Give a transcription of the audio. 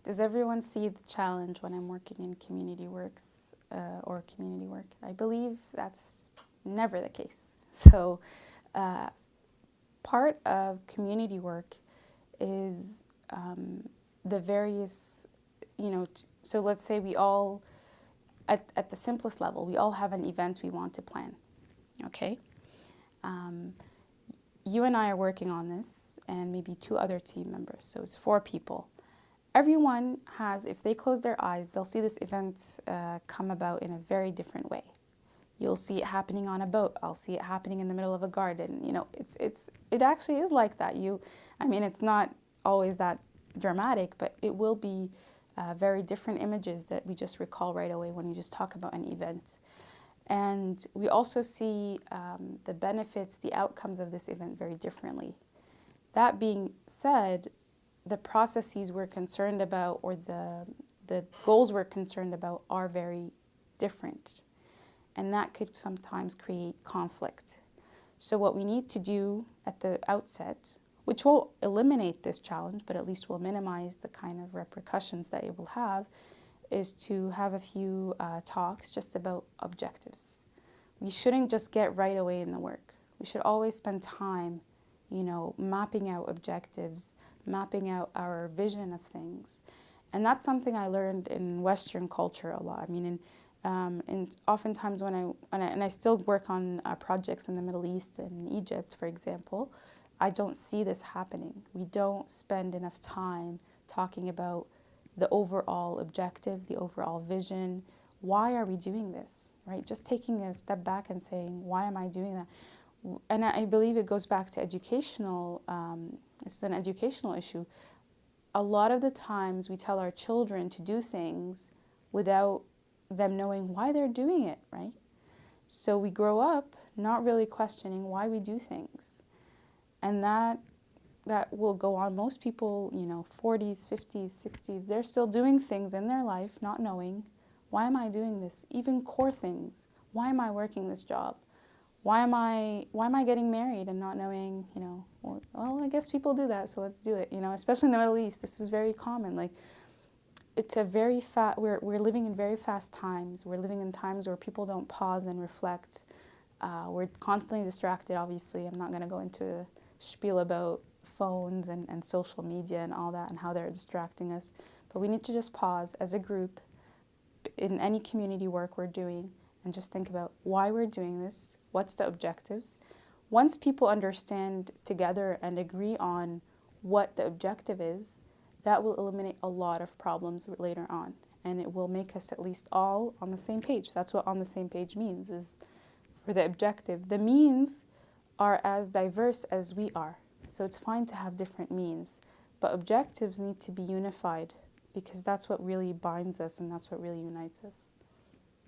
Does everyone see the challenge when I'm working in community works or community work? I believe that's never the case. So part of community work is the various, so let's say we all, at the simplest level, we all have an event we want to plan, okay? You and I are working on this, and maybe 2 other team members, so it's 4 people. Everyone has, if they close their eyes, they'll see this event come about in a very different way. You'll see it happening on a boat. I'll see it happening in the middle of a garden. It actually is like that. It's not always that dramatic, but it will be very different images that we just recall right away when you just talk about an event. And we also see the benefits, the outcomes of this event very differently. That being said, the processes we're concerned about or the goals we're concerned about are very different. And that could sometimes create conflict. So what we need to do at the outset, which will eliminate this challenge, but at least will minimize the kind of repercussions that it will have, is to have a few talks just about objectives. We shouldn't just get right away in the work. We should always spend time, mapping out objectives, mapping out our vision of things. And that's something I learned in Western culture a lot. And oftentimes when I still work on projects in the Middle East and Egypt, for example, I don't see this happening. We don't spend enough time talking about the overall objective, the overall vision. Why are we doing this, right? Just taking a step back and saying, why am I doing that? And I believe it goes back to educational, this is an educational issue. A lot of the times we tell our children to do things without them knowing why they're doing it, right? So we grow up not really questioning why we do things. And that will go on. Most people, 40s, 50s, 60s, they're still doing things in their life not knowing, why am I doing this? Even core things. Why am I working this job? Why am I getting married and not knowing, well, I guess people do that, so let's do it. Especially in the Middle East, this is very common. It's a very we're living in very fast times. We're living in times where people don't pause and reflect. We're constantly distracted, obviously. I'm not going to go into a spiel about phones and social media and all that and how they're distracting us. But we need to just pause as a group in any community work we're doing and just think about why we're doing this, what's the objectives. Once people understand together and agree on what the objective is, that will eliminate a lot of problems later on. And it will make us at least all on the same page. That's what on the same page means, is for the objective. The means are as diverse as we are. So it's fine to have different means, but objectives need to be unified because that's what really binds us and that's what really unites us.